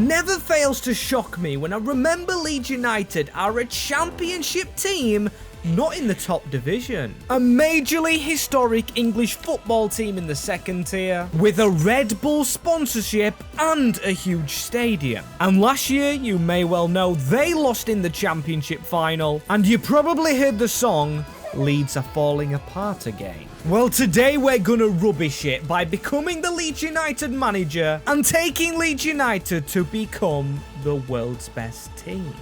never fails to shock me when I remember Leeds United are a championship team, not in the top division. A majorly historic English football team in the second tier, with a Red Bull sponsorship and a huge stadium. And last year, you may well know, they lost in the championship final, and you probably heard the song, Leeds Are Falling Apart Again. Well, today we're gonna rubbish it by becoming the Leeds United manager and taking Leeds United to become the world's best team.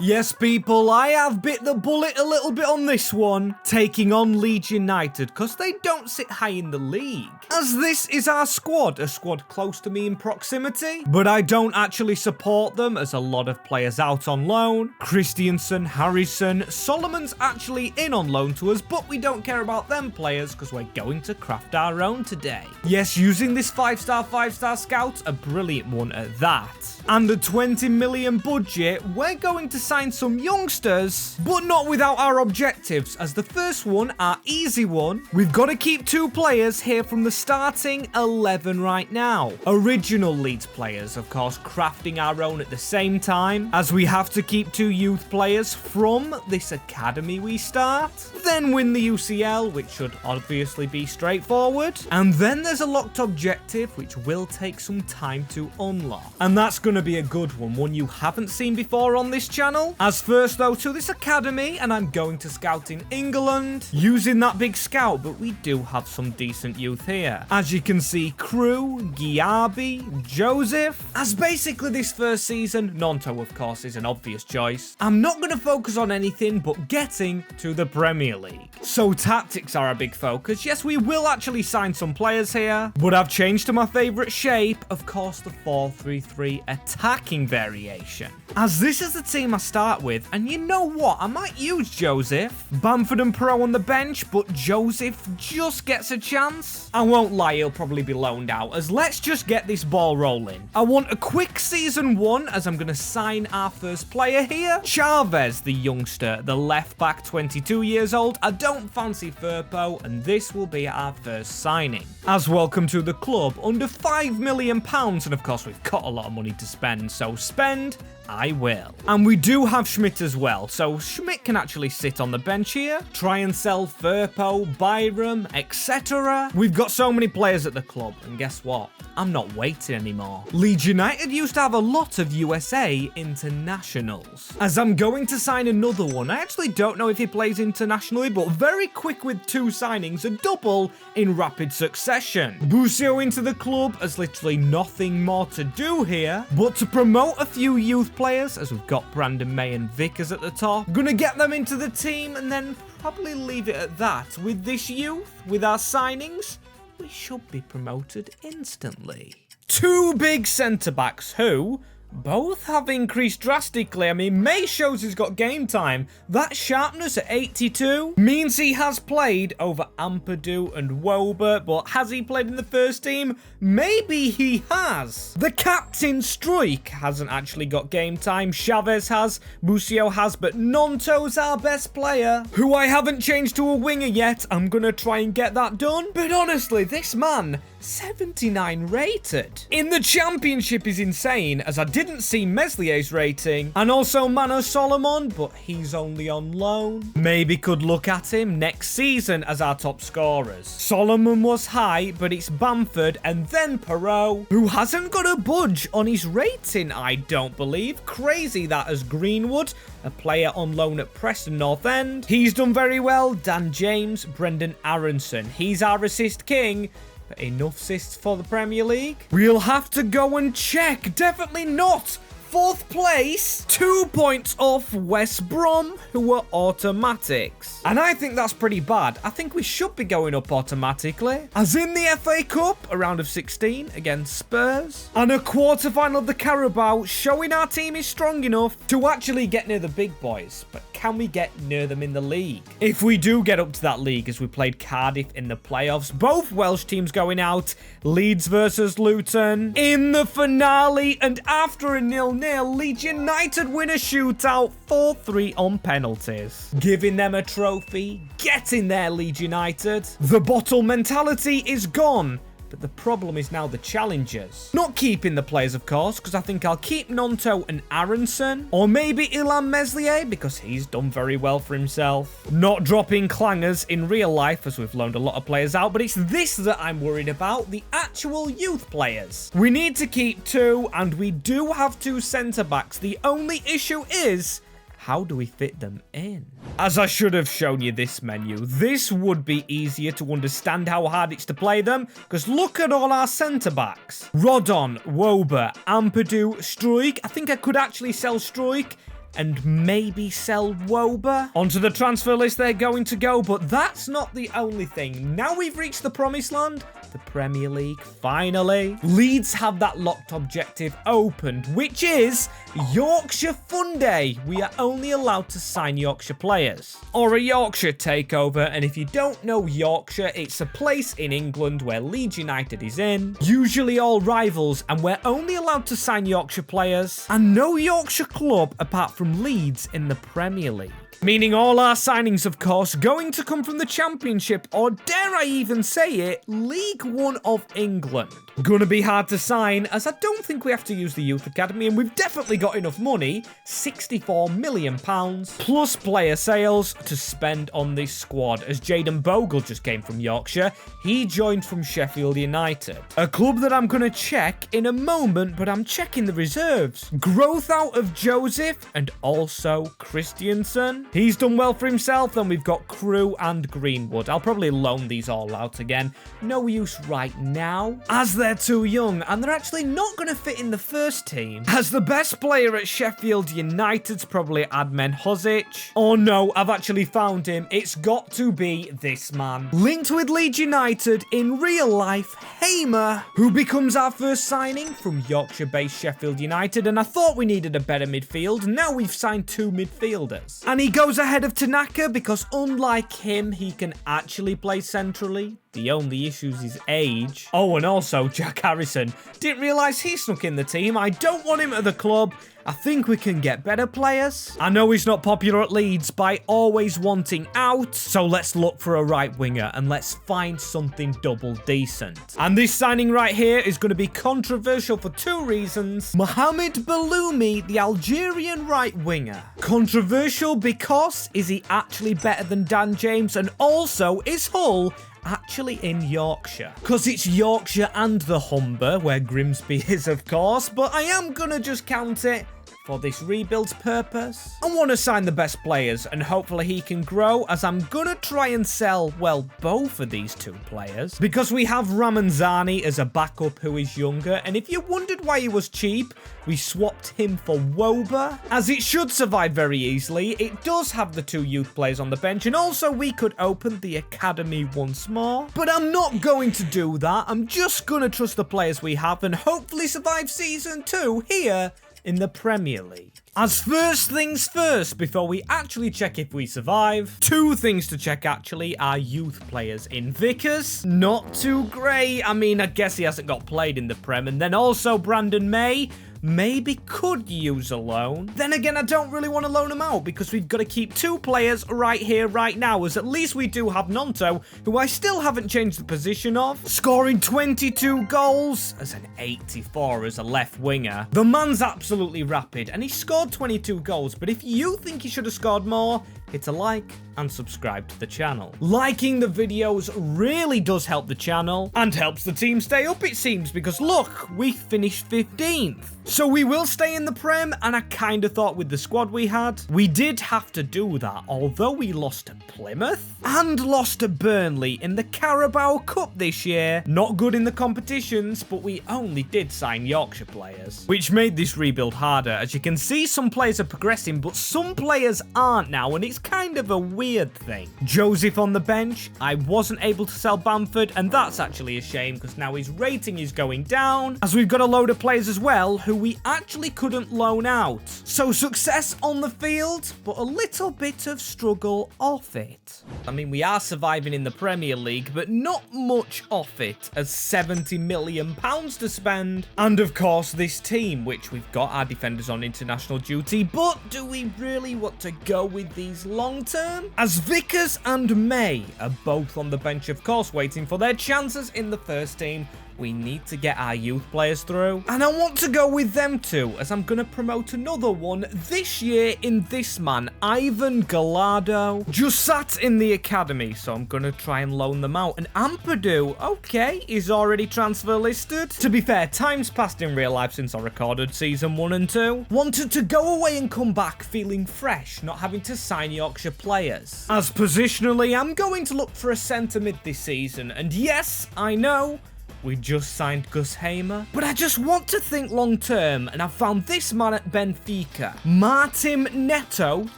Yes, people, I have bit the bullet a little bit on this one, taking on Leeds United, because they don't sit high in the league. As this is our squad, a squad close to me in proximity, but I don't actually support them, as a lot of players out on loan. Christensen, Harrison, Solomon's actually in on loan to us, but we don't care about them players, because we're going to craft our own today. Yes, using this 5-star scout, a brilliant one at that. And a 20 million budget, we're going to sign some youngsters, but not without our objectives, as the first one, our easy one, we've got to keep 2 players here from the starting 11 right now. Original Leeds players, of course, crafting our own at the same time, as we have to keep 2 youth players from this academy we start, then win the UCL, which should obviously be straightforward, and then there's a locked objective, which will take some time to unlock, and that's going to be a good one you haven't seen before on this channel. As first though, to this academy, and I'm going to scout in England, using that big scout, but we do have some decent youth here. As you can see, Crew, Giabi, Joseph. As basically this first season, Nonto of course is an obvious choice. I'm not going to focus on anything but getting to the Premier League. So tactics are a big focus. Yes, we will actually sign some players here, but I've changed to my favourite shape, of course the 4-3-3 attacking variation. As this is the team I start with, and you know what, I might use Joseph. Bamford and Pro on the bench, but Joseph just gets a chance. I won't lie, he'll probably be loaned out, as let's just get this ball rolling. I want a quick season 1, as I'm going to sign our first player here. Chavez, the youngster, the left back, 22 years old. I don't fancy Firpo, and this will be our first signing. As welcome to the club, under £5 million, and of course we've got a lot of money to spend, so spend I will. And we do have Schmidt as well, so Schmidt can actually sit on the bench here, try and sell Firpo, Byram, etc. We've got so many players at the club, and guess what? I'm not waiting anymore. Leeds United used to have a lot of USA internationals. As I'm going to sign another one, I actually don't know if he plays internationally, but very quick with 2 signings, a double in rapid succession. Busio into the club, as literally nothing more to do here, but to promote a few youth players, as we've got Brandon May and Vickers at the top. Gonna get them into the team and then probably leave it at that. With this youth, with our signings, we should be promoted instantly. 2 big centre-backs who both have increased drastically. I mean, May shows he's got game time. That sharpness at 82 means he has played over Ampadu and Wober, but has he played in the first team? Maybe he has. The captain Struik hasn't actually got game time. Chavez has, Busio has, but Nonto's our best player, who I haven't changed to a winger yet. I'm gonna try and get that done. But honestly, this man, 79 rated. In the championship is insane, as I didn't see Meslier's rating, and also Mano Solomon, but he's only on loan. Maybe could look at him next season as our top scorers. Solomon was high, but it's Bamford and then Perot, who hasn't got a budge on his rating, I don't believe. Crazy that as Greenwood, a player on loan at Preston North End. He's done very well. Dan James, Brendan Aronson, he's our assist king. But enough assists for the Premier League? We'll have to go and check. Definitely not. 4th place, 2 points off West Brom, who were automatics. And I think that's pretty bad. I think we should be going up automatically. As in the FA Cup, a round of 16 against Spurs. And a quarter-final of the Carabao, showing our team is strong enough to actually get near the big boys. But can we get near them in the league? If we do get up to that league, as we played Cardiff in the playoffs, both Welsh teams going out, Leeds versus Luton, in the finale, and after a 0-0, Leeds United win a shootout 4-3 on penalties. Giving them a trophy, getting there, Leeds United. The bottle mentality is gone. But the problem is now the challengers. Not keeping the players, of course, because I think I'll keep Nonto and Aronson. Or maybe Ilhan Meslier, because he's done very well for himself. Not dropping clangers in real life, as we've loaned a lot of players out. But it's this that I'm worried about, the actual youth players. We need to keep 2, and we do have 2 centre-backs. The only issue is, how do we fit them in? As I should have shown you this menu, this would be easier to understand how hard it's to play them, because look at all our centre-backs. Rodon, Wober, Ampadu, Struijk. I think I could actually sell Struijk and maybe sell Wober. Onto the transfer list they're going to go, but that's not the only thing. Now we've reached the promised land, the Premier League, finally. Leeds have that locked objective opened, which is Yorkshire Fun Day. We are only allowed to sign Yorkshire players. Or a Yorkshire takeover, and if you don't know Yorkshire, it's a place in England where Leeds United is in, usually all rivals, and we're only allowed to sign Yorkshire players, and no Yorkshire club apart from Leeds in the Premier League. Meaning all our signings, of course, going to come from the Championship, or dare I even say it, League One of England. Gonna be hard to sign, as I don't think we have to use the Youth Academy, and we've definitely got enough money, £64 million, plus player sales to spend on this squad, as Jayden Bogle just came from Yorkshire. He joined from Sheffield United. A club that I'm gonna check in a moment, but I'm checking the reserves. Growth out of Joseph, and also Christiansen. He's done well for himself. Then we've got Crew and Greenwood. I'll probably loan these all out again. No use right now, as they're too young, and they're actually not going to fit in the first team. As the best player at Sheffield United's probably Admen Hozic. Oh no, I've actually found him. It's got to be this man. Linked with Leeds United in real life, Hamer, who becomes our first signing from Yorkshire-based Sheffield United, and I thought we needed a better midfield. Now we've signed 2 midfielders. And he goes ahead of Tanaka because unlike him, he can actually play centrally. The only issue is his age. Oh, and also Jack Harrison. Didn't realise he snuck in the team. I don't want him at the club. I think we can get better players. I know he's not popular at Leeds by always wanting out, so let's look for a right winger and let's find something double decent. And this signing right here is going to be controversial for 2 reasons. Mohamed Belloumi, the Algerian right winger. Controversial because is he actually better than Dan James, and also is Hull actually in Yorkshire? Because it's Yorkshire and the Humber, where Grimsby is, of course, but I am gonna just count it for this rebuild's purpose. I want to sign the best players, and hopefully he can grow, as I'm gonna try and sell, well, both of these 2 players, because we have Ramanzani as a backup who is younger, and if you wondered why he was cheap, we swapped him for Wober, as it should survive very easily. It does have the 2 youth players on the bench, and also we could open the academy once more, but I'm not going to do that. I'm just gonna trust the players we have and hopefully survive season 2 here in the Premier League. As first things first, before we actually check if we survive, 2 things to check actually are youth players in. Vickers, not too great. I mean, I guess he hasn't got played in the Prem. And then also Brandon May, maybe could use a loan. Then again, I don't really want to loan him out because we've got to keep 2 players right here, right now, as at least we do have Nonto, who I still haven't changed the position of, scoring 22 goals as an 84 as a left winger. The man's absolutely rapid, and he scored 22 goals, but if you think he should have scored more, hit a like and subscribe to the channel. Liking the videos really does help the channel and helps the team stay up, it seems, because look, we finished 15th. So we will stay in the Prem, and I kind of thought with the squad we had, we did have to do that, although we lost to Plymouth and lost to Burnley in the Carabao Cup this year. Not good in the competitions, but we only did sign Yorkshire players, which made this rebuild harder. As you can see, some players are progressing, but some players aren't now, and it's kind of a weird thing. Joseph on the bench. I wasn't able to sell Bamford, and that's actually a shame because now his rating is going down, as we've got a load of players as well who we actually couldn't loan out. So success on the field, but a little bit of struggle off it. I mean, we are surviving in the Premier League, but not much off it, as £70 million to spend. And of course, this team, which we've got our defenders on international duty, but do we really want to go with these long term? As Vickers and May are both on the bench, of course, waiting for their chances in the first team, we need to get our youth players through. And I want to go with them too, as I'm going to promote another one this year in this man, Ivan Gallardo. Just sat in the academy, so I'm going to try and loan them out. And Ampadu, okay, is already transfer listed. To be fair, time's passed in real life since I recorded season 1 and 2. Wanted to go away and come back feeling fresh, not having to sign Yorkshire players. As positionally, I'm going to look for a centre mid this season. And yes, I know, we just signed Gus Hamer, but I just want to think long term, and I've found this man at Benfica. Martin Neto,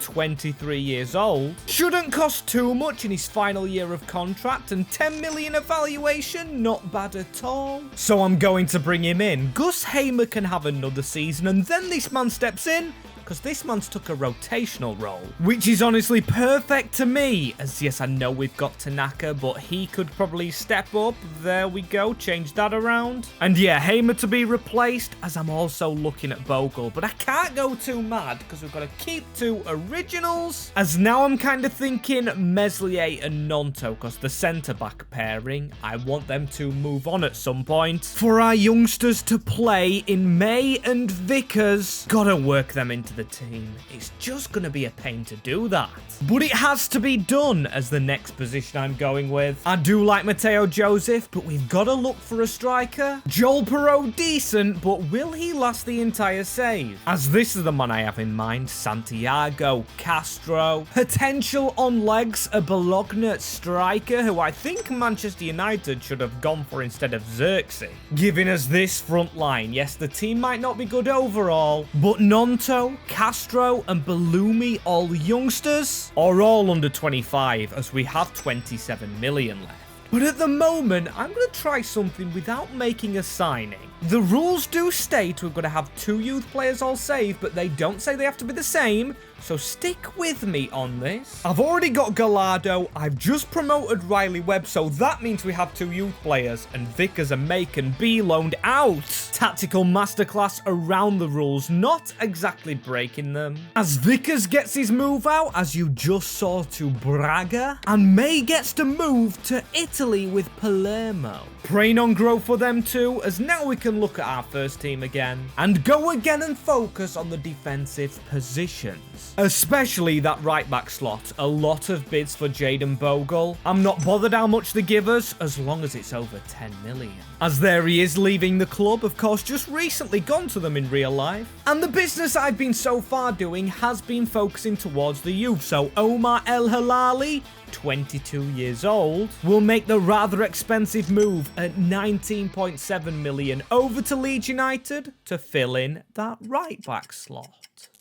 23 years old. Shouldn't cost too much in his final year of contract, and 10 million evaluation, not bad at all. So I'm going to bring him in. Gus Hamer can have another season, and then this man steps in, because this man's took a rotational role, which is honestly perfect to me, as yes, I know we've got Tanaka, but he could probably step up. There we go, change that around. And yeah, Hamer to be replaced, as I'm also looking at Bogle, but I can't go too mad, because we've got to keep 2 originals, as now I'm kind of thinking Meslier and Nonto, because the centre-back pairing, I want them to move on at some point. For our youngsters to play in May and Vickers, gotta work them into the team. It's just going to be a pain to do that. But it has to be done as the next position I'm going with. I do like Mateo Joseph, but we've got to look for a striker. Joel Perot, decent, but will he last the entire save? As this is the man I have in mind, Santiago Castro. Potential on legs, a Bologna striker who I think Manchester United should have gone for instead of Xerxes. Giving us this front line. Yes, the team might not be good overall, but Nonto, Castro and Ballumi, all youngsters, are all under 25, as we have 27 million left. But at the moment, I'm going to try something without making a signing. The rules do state we're going to have 2 youth players all save, but they don't say they have to be the same, so stick with me on this. I've already got Gallardo, I've just promoted Riley Webb, so that means we have 2 youth players, and Vickers and May can be loaned out. Tactical masterclass around the rules, not exactly breaking them. As Vickers gets his move out, as you just saw, to Braga, and May gets to move to Italy with Palermo. Praying on growth for them too, as now we can look at our first team again and go again and focus on the defensive positions, especially that right back slot. A lot of bids for Jayden Bogle. I'm not bothered how much they give us, as long as it's over 10 million. As there he is leaving the club, of course, just recently gone to them in real life. And the business I've been so far doing has been focusing towards the youth. So Omar El Hilali, 22 years old, will make the rather expensive move at 19.7 million over to Leeds United to fill in that right back slot.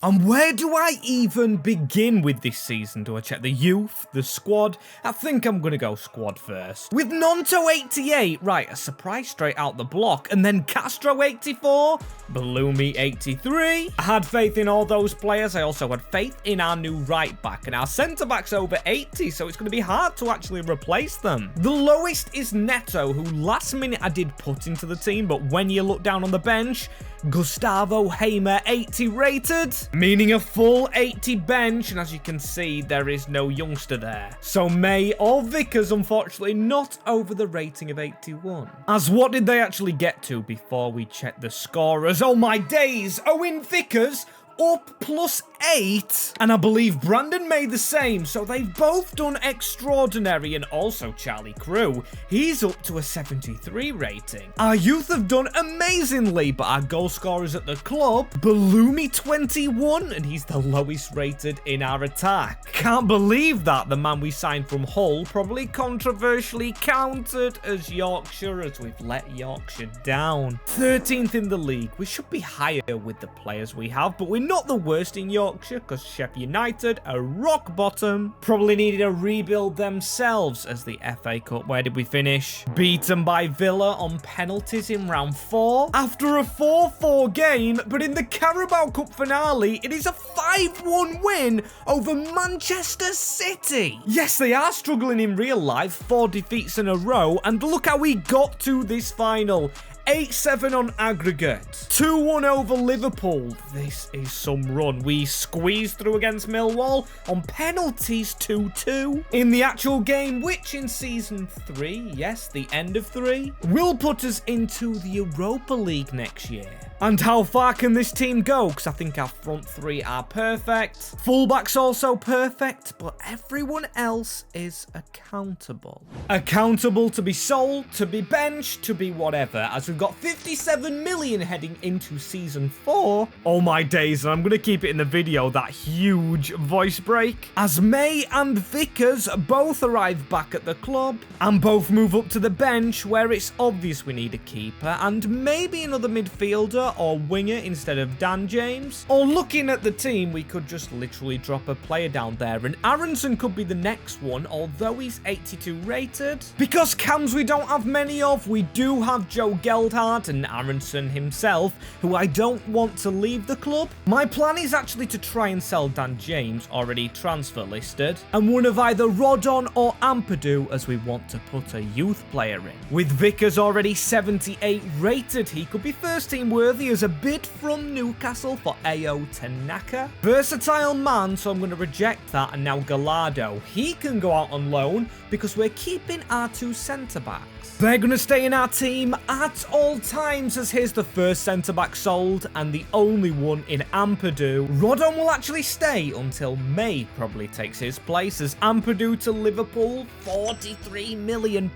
And where do I even begin with this season? Do I check the youth, the squad? I think I'm going to go squad first. With Nonto 88, right, a surprise straight out the block. And then Castro 84, Ballumi 83. I had faith in all those players. I also had faith in our new right back. And our centre back's over 80, so it's going to be hard to actually replace them. The lowest is Neto, who last minute I did put into the team, but when you look down on the bench, Gustavo Hamer 80 rated, meaning a full 80 bench, and as you can see, there is no youngster there. So May or Vickers, unfortunately, not over the rating of 81. As what did they actually get to before we check the scorers? Oh my days! Owen Vickers up +8, and I believe Brandon made the same, so they've both done extraordinary. And also Charlie Crew, he's up to a 73 rating. Our youth have done amazingly, but our goal scorers at the club, Ballumi 21, and he's the lowest rated in our attack. Can't believe that. The man we signed from Hull probably controversially counted as Yorkshire, as we've let Yorkshire down. 13th in the league. We should be higher with the players we have, but we're not the worst in Yorkshire, because Sheffield United are rock bottom. Probably needed a rebuild themselves. As the FA Cup, where did we finish? Beaten by Villa on penalties in round 4 after a 4-4 game, but in the Carabao Cup finale, it is a 5-1 win over Manchester City. Yes, they are struggling in real life, 4 defeats in a row, and look how we got to this final. 8-7 on aggregate. 2-1 over Liverpool. This is some run. We squeezed through against Millwall on penalties 2-2. In the actual game, which in season 3, yes, the end of 3, will put us into the Europa League next year. And how far can this team go? Because I think our front 3 are perfect. Fullback's also perfect, but everyone else is accountable. Accountable to be sold, to be benched, to be whatever. As we've got 57 million heading into season 4. Oh my days, and I'm going to keep it in the video, that huge voice break. As May and Vickers both arrive back at the club, and both move up to the bench, where it's obvious we need a keeper, and maybe another midfielder or winger instead of Dan James. Or looking at the team, we could just literally drop a player down there, and Aronson could be the next one, although he's 82 rated. Because cams we don't have many of, we do have Joe Geldhard and Aronson himself, who I don't want to leave the club. My plan is actually to try and sell Dan James, already transfer listed, and one of either Rodon or Ampadu, as we want to put a youth player in. With Vickers already 78 rated, he could be first team worthy as a bid from Newcastle for Ao Tanaka. Versatile man, so I'm going to reject that, and now Gallardo. He can go out on loan because we're keeping our 2 centre-backs. They're going to stay in our team at all times, as here's the first centre-back sold and the only one in Ampadu. Rodon will actually stay until May probably takes his place, as Ampadu to Liverpool, £43 million.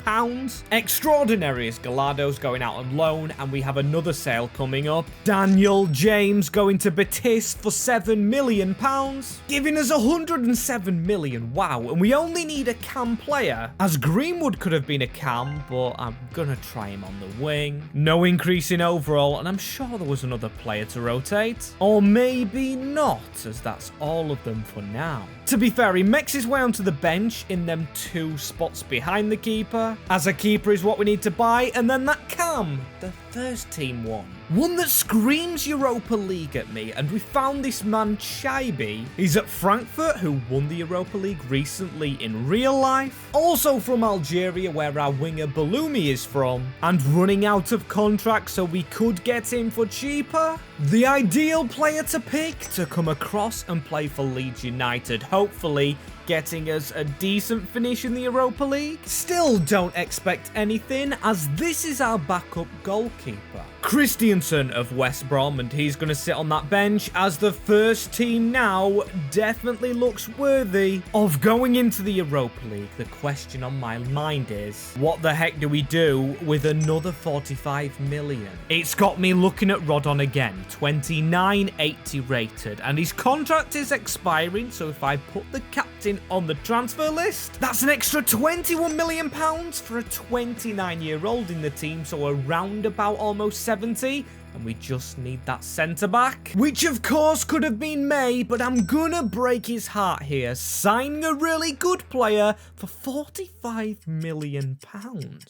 Extraordinary, as Gallardo's going out on loan, and we have another sale coming up. Daniel James going to Betis for £7 million, giving us 107 million. Wow, and we only need a cam player, as Greenwood could have been a cam, but I'm gonna try him on the wing. No increase in overall, and I'm sure there was another player to rotate. Or maybe not, as that's all of them for now. To be fair, he makes his way onto the bench in them 2 spots behind the keeper, as a keeper is what we need to buy, and then that cam, the first team one. One that screams Europa League at me, and we found this man Shaibi. He's at Frankfurt, who won the Europa League recently in real life. Also from Algeria, where our winger Ballon is from, and running out of contract, so we could get him for cheaper. The ideal player to pick to come across and play for Leeds United, hopefully getting us a decent finish in the Europa League. Still don't expect anything, as this is our backup goalkeeper, Christiansen of West Brom, and he's going to sit on that bench, as the first team now definitely looks worthy of going into the Europa League. The question on my mind is, what the heck do we do with another 45 million? It's got me looking at Rodon again, 29.80 rated, and his contract is expiring, so if I put the captain on the transfer list, that's an extra £21 million for a 29-year-old in the team, so around about almost 70. And we just need that centre-back, which of course could have been May, but I'm gonna break his heart here, signing a really good player for £45 million.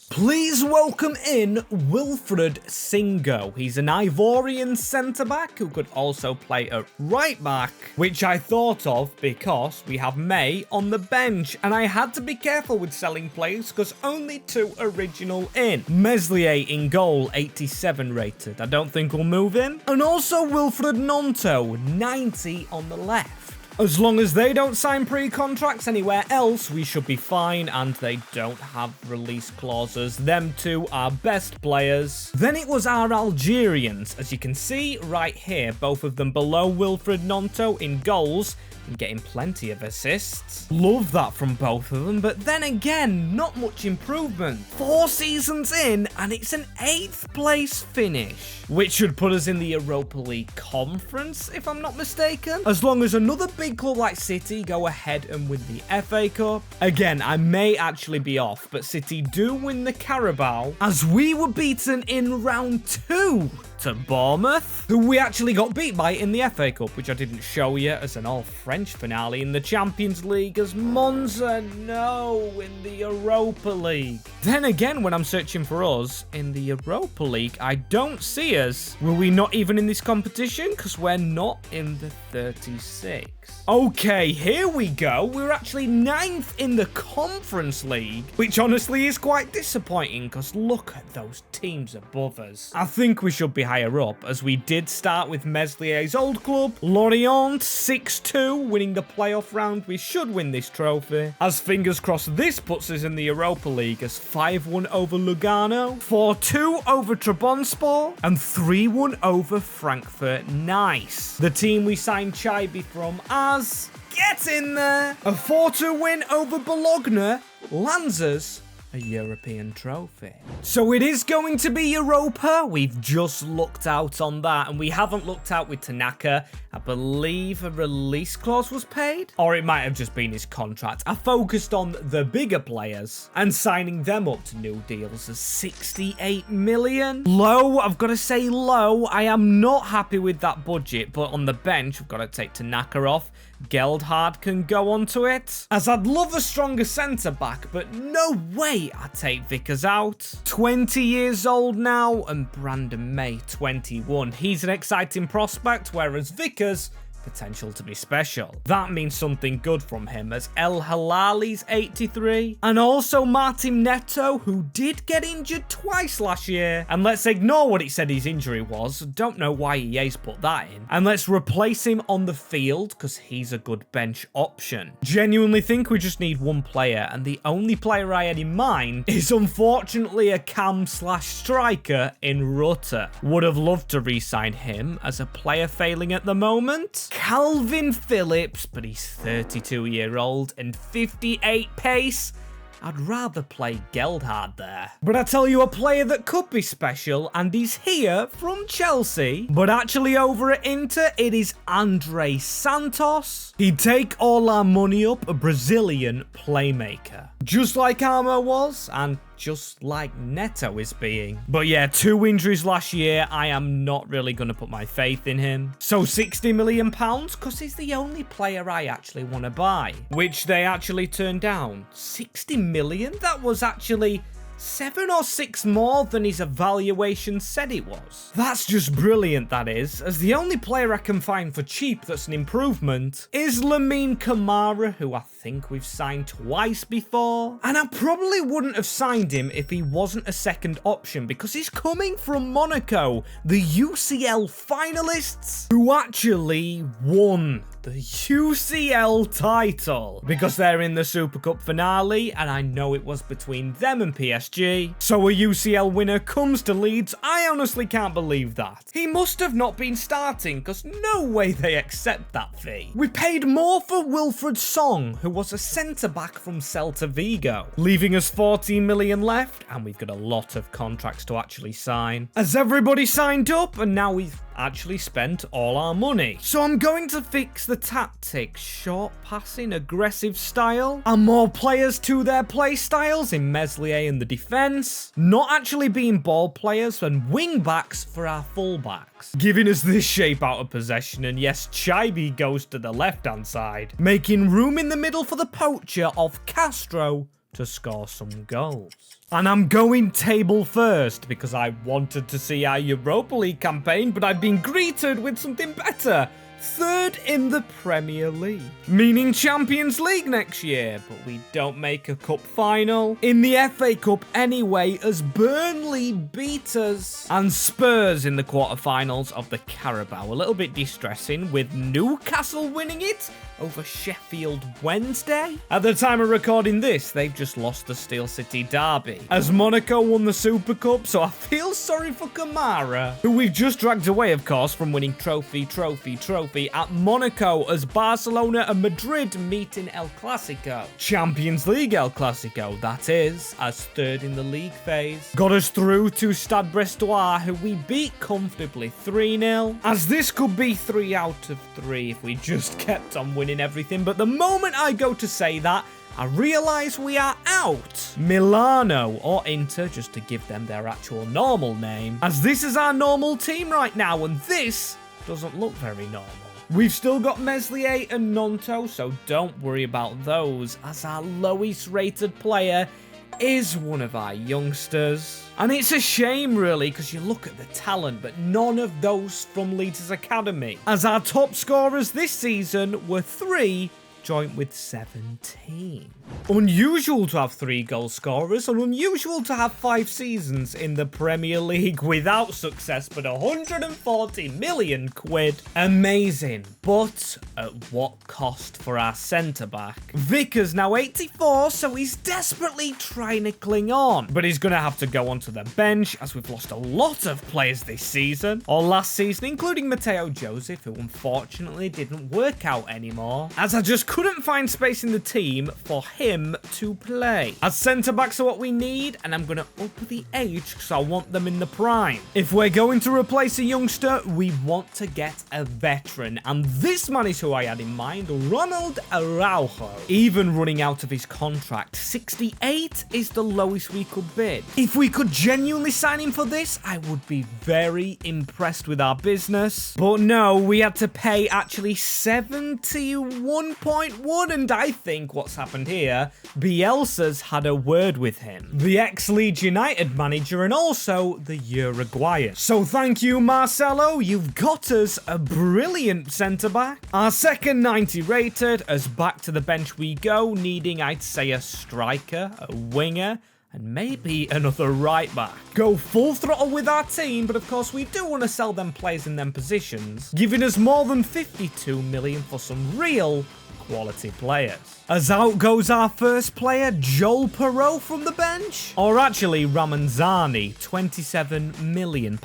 Please welcome in Wilfred Singo. He's an Ivorian centre-back who could also play at right-back, which I thought of because we have May on the bench, and I had to be careful with selling players because only 2 original in. Meslier in goal, 87 rated. I don't think we'll move him. And also Wilfred Gnonto, 90 on the left. As long as they don't sign pre-contracts anywhere else, we should be fine, and they don't have release clauses. Them 2 are best players. Then it was our Algerians. As you can see right here, both of them below Wilfred Gnonto in goals, and getting plenty of assists. Love that from both of them, but then again, not much improvement. 4 seasons in, and it's an 8th place finish, which should put us in the Europa League Conference, if I'm not mistaken. As long as another big club like City go ahead and win the FA Cup. Again, I may actually be off, but City do win the Carabao, as we were beaten in round 2 to Bournemouth, who we actually got beat by in the FA Cup, which I didn't show you, as an all-French finale in the Champions League, as Monza, no, in the Europa League. Then again, when I'm searching for us in the Europa League, I don't see us. Were we not even in this competition? Because we're not in the 36. Okay, here we go. We're actually 9th in the Conference League, which honestly is quite disappointing because look at those teams above us. I think we should be higher up, as we did start with Meslier's old club, Lorient, 6-2, winning the playoff round. We should win this trophy. As fingers crossed, this puts us in the Europa League as 5-1 over Lugano, 4-2 over Trabzonspor, and 3-1 over Frankfurt. Nice. The team we signed Chaibi from as get in there. A 4-2 win over Bologna lands us a European trophy. So it is going to be Europa. We've just looked out on that, and we haven't looked out with Tanaka. I believe a release clause was paid, or it might have just been his contract. I focused on the bigger players and signing them up to new deals as 68 million. Low, I've got to say low. I am not happy with that budget, but on the bench, we've got to take Tanaka off. Geldhard can go onto it, as I'd love a stronger centre-back, but no way I'd take Vickers out. 20 years old now, and Brandon May, 21. He's an exciting prospect, whereas Vickers, potential to be special. That means something good from him, as El Halali's 83, and also Martin Neto, who did get injured twice last year. And let's ignore what it said his injury was. Don't know why EA's put that in. And let's replace him on the field, because he's a good bench option. Genuinely think we just need one player, and the only player I had in mind is unfortunately a cam/striker in Rutter. Would have loved to re-sign him as a player failing at the moment. Calvin Phillips, but he's 32-year-old and 58 pace. I'd rather play Geldhard there. But I tell you a player that could be special, and he's here from Chelsea, but actually over at Inter, it is Andre Santos. He'd take all our money up, a Brazilian playmaker. Just like Armo was, and just like Neto is being. But yeah, 2 injuries last year. I am not really going to put my faith in him. So £60 million, because he's the only player I actually want to buy, which they actually turned down. 60 million? That was actually 7 or 6 more than his evaluation said it was. That's just brilliant, that is, as the only player I can find for cheap that's an improvement is Lamine Camara, who I think we've signed twice before. And I probably wouldn't have signed him if he wasn't a second option, because he's coming from Monaco, the UCL finalists, who actually won the UCL title, because they're in the Super Cup finale, and I know it was between them and PSG. So a UCL winner comes to Leeds. I honestly can't believe that. He must have not been starting, because no way they accept that fee. We paid more for Wilfred Song, who was a centre-back from Celta Vigo, leaving us 14 million left, and we've got a lot of contracts to actually sign. As everybody signed up, and now we've actually spent all our money. So I'm going to fix the tactics, short passing, aggressive style, and more players to their play styles in Meslier in the defence, not actually being ball players, and wing backs for our fullbacks, giving us this shape out of possession. And yes, Chaibi goes to the left hand side, making room in the middle for the poacher of Castro to score some goals. And I'm going table first because I wanted to see our Europa League campaign, but I've been greeted with something better. 3rd in the Premier League, meaning Champions League next year, but we don't make a cup final. In the FA Cup anyway, as Burnley beat us, and Spurs in the quarterfinals of the Carabao. A little bit distressing, with Newcastle winning it over Sheffield Wednesday. At the time of recording this, they've just lost the Steel City derby, as Monaco won the Super Cup, so I feel sorry for Kamara, who we've just dragged away, of course, from winning trophy at Monaco, as Barcelona and Madrid meet in El Clasico. Champions League El Clasico, that is, as 3rd in the league phase. Got us through to Stade Brestois, who we beat comfortably 3-0, as this could be 3 out of 3 if we just kept on winning everything. But the moment I go to say that, I realise we are out Milano or Inter, just to give them their actual normal name, as this is our normal team right now, and this doesn't look very normal. We've still got Meslier and Nonto, so don't worry about those, as our lowest rated player is one of our youngsters. And it's a shame, really, because you look at the talent, but none of those from Leeds' academy, as our top scorers this season were 3, joint with 17. Unusual to have 3 goal scorers, and unusual to have 5 seasons in the Premier League without success, but 140 million quid. Amazing, but at what cost for our centre-back? Vickers now 84, so he's desperately trying to cling on, but he's going to have to go onto the bench, as we've lost a lot of players this season, or last season, including Matteo Joseph, who unfortunately didn't work out anymore, as I just couldn't find space in the team for him to play. As centre-backs are what we need, and I'm going to up the age because I want them in the prime. If we're going to replace a youngster, we want to get a veteran, and this man is who I had in mind, Ronald Araujo. Even running out of his contract, 68 is the lowest we could bid. If we could genuinely sign him for this, I would be very impressed with our business. But no, we had to pay actually 71.1, and I think what's happened here, Bielsa's had a word with him, the ex-Leeds United manager, and also the Uruguayan. So thank you, Marcelo, you've got us a brilliant centre-back. Our second 90 rated, as back to the bench we go, needing, I'd say, a striker, a winger, and maybe another right back. Go full throttle with our team, but of course we do want to sell them players in them positions, giving us more than 52 million for some real quality players. As out goes our first player, Joel Perot from the bench. Or actually, Ramanzani, £27 million.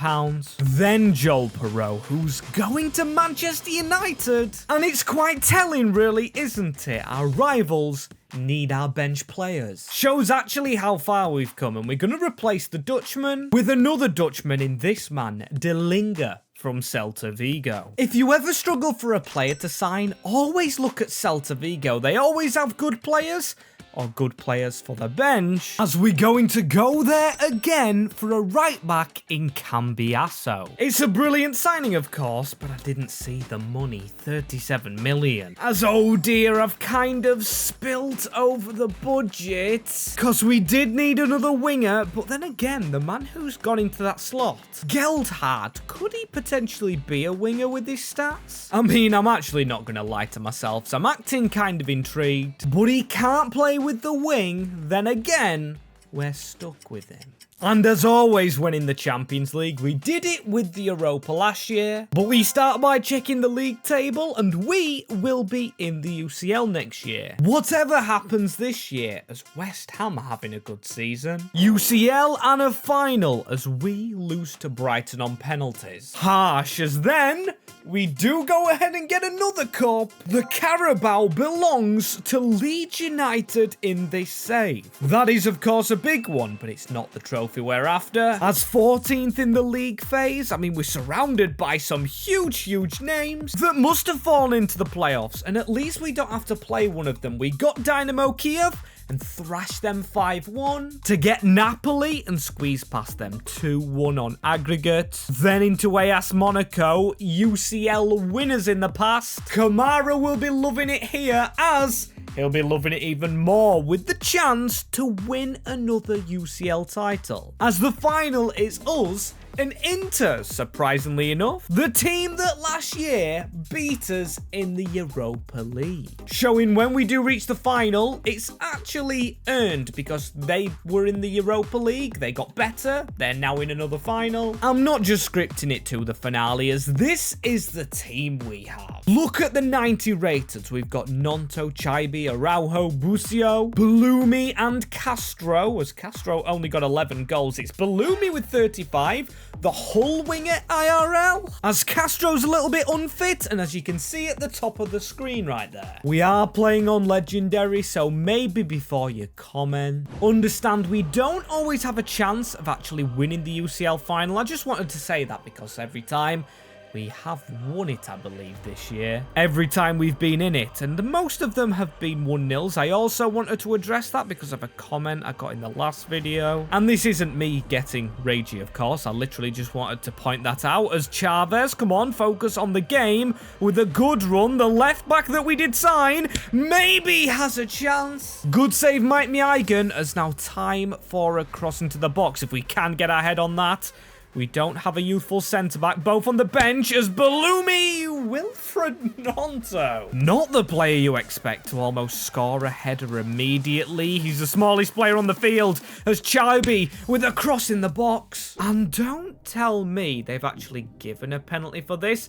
Then Joel Perot, who's going to Manchester United. And it's quite telling, really, isn't it? Our rivals need our bench players. Shows actually how far we've come, and we're going to replace the Dutchman with another Dutchman in this man, De Linger from Celta Vigo. If you ever struggle for a player to sign, always look at Celta Vigo. They always have good players, or good players for the bench, as we're going to go there again for a right back in Cambiasso. It's a brilliant signing, of course, but I didn't see the money, 37 million. As, oh dear, I've kind of spilt over the budget, because we did need another winger, but then again, the man who's gone into that slot, Geldhard, could he potentially be a winger with his stats? I mean, I'm actually not going to lie to myself, so I'm acting kind of intrigued, but he can't play with the wing, then again, we're stuck with him. And as always when in the Champions League, we did it with the Europa last year, but we start by checking the league table, and we will be in the UCL next year. Whatever happens this year, as West Ham are having a good season, UCL and a final as we lose to Brighton on penalties. Harsh, as then we do go ahead and get another cup. The Carabao belongs to Leeds United in this save. That is of course a big one, but it's not the trophy we're after. As 14th in the league phase, I mean, we're surrounded by some huge names that must have fallen into the playoffs, and at least we don't have to play one of them. We got Dynamo Kiev and thrashed them 5-1 to get Napoli and squeeze past them 2-1 on aggregate. Then into AS Monaco, UCL winners in the past. Kamara will be loving it here, as he'll be loving it even more with the chance to win another UCL title, as the final is us and Inter, surprisingly enough, the team that last year beat us in the Europa League. Showing when we do reach the final, it's actually earned because they were in the Europa League, they got better, they're now in another final. I'm not just scripting it to the finale, as this is the team we have. Look at the 90 rated. We've got Nonto, Chaibi, Araujo, Busio, Bellumi and Castro, as Castro only got 11 goals. It's Bellumi with 35, the Hull winger IRL, as Castro's a little bit unfit, and as you can see at the top of the screen right there. We are playing on Legendary, so maybe before you comment, understand we don't always have a chance of actually winning the UCL final. I just wanted to say that because every time we have won it, I believe, this year. Every time we've been in it, and most of them have been 1-0s. I also wanted to address that because of a comment I got in the last video. And this isn't me getting ragey, of course. I literally just wanted to point that out as Chavez, come on, focus on the game with a good run. The left back that we did sign maybe has a chance. Good save, Mike Meigen, as now time for a cross into the box if we can get our head on that. We don't have a youthful centre-back, both on the bench as Ballumi Wilfred Gnonto. Not the player you expect to almost score a header immediately. He's the smallest player on the field as Chaibi with a cross in the box. And don't tell me they've actually given a penalty for this.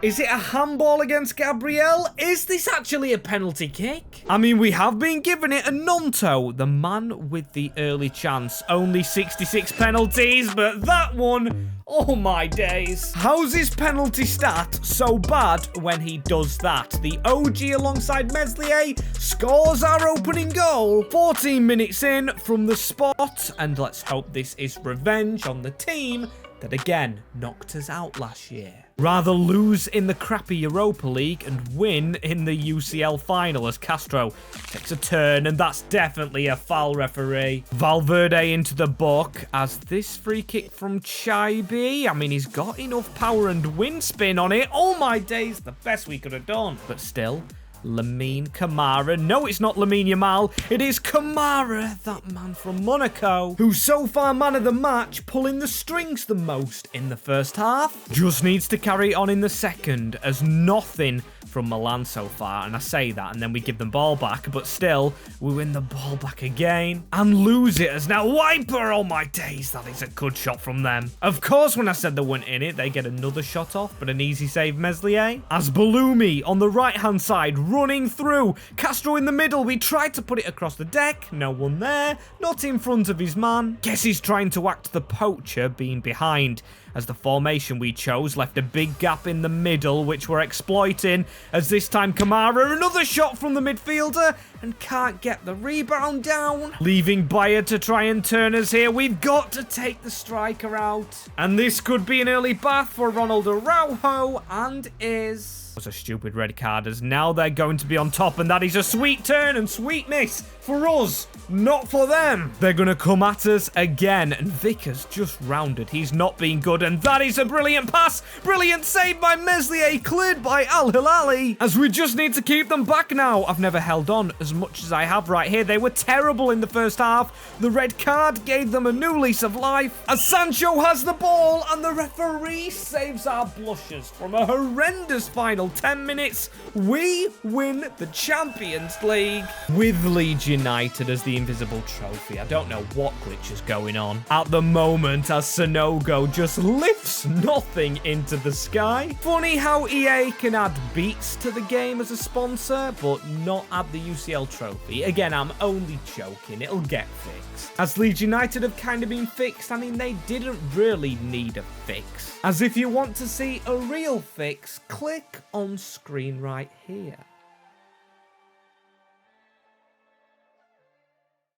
Is it a handball against Gabriel? Is this actually a penalty kick? I mean, we have been given it, and Gnonto, the man with the early chance. Only 66 penalties, but that one, oh my days. How's his penalty stat so bad when he does that? The OG alongside Meslier scores our opening goal. 14 minutes in from the spot, and let's hope this is revenge on the team that again knocked us out last year. Rather lose in the crappy Europa League and win in the UCL final as Castro takes a turn, and that's definitely a foul, referee. Valverde into the book as this free kick from Chaibi. I mean, he's got enough power and wind spin on it. Oh my days, the best we could have done. But still, Lamine Camara. No, it's not Lamine Yamal. It is Camara, that man from Monaco, who's so far man of the match, pulling the strings the most in the first half. Just needs to carry on in the second, as nothing from Milan so far, and I say that and then we give them ball back, but still we win the ball back again and lose it as now Wiper. Oh my days, that is a good shot from them. Of course, when I said they weren't in it, they get another shot off, but an easy save Meslier. As Ballumi on the right hand side running through, Castro in the middle. We tried to put it across the deck, no one there, not in front of his man. Guess he's trying to act the poacher, being behind, as the formation we chose left a big gap in the middle, which we're exploiting, as this time Kamara, another shot from the midfielder, and can't get the rebound down. Leaving Bayer to try and turn us here. We've got to take the striker out. And this could be an early bath for Ronald Araujo, and is... was a stupid red card, as now they're going to be on top, and that is a sweet turn and sweetness for us, not for them. They're going to come at us again, and Vickers just rounded. He's not been good, and that is a brilliant pass. Brilliant save by Meslier, cleared by Al Hilali, as we just need to keep them back now. I've never held on as much as I have right here. They were terrible in the first half. The red card gave them a new lease of life, as Sancho has the ball, and the referee saves our blushes from a horrendous final 10 minutes. We win the Champions League with Leeds United as the invisible trophy. I don't know what glitch is going on at the moment, as Sonogo just lifts nothing into the sky. Funny how EA can add beats to the game as a sponsor, but not add the UCL trophy. Again, I'm only joking. It'll get fixed. As Leeds United have kind of been fixed, I mean, they didn't really need a fix. As if you want to see a real fix, click on screen right here.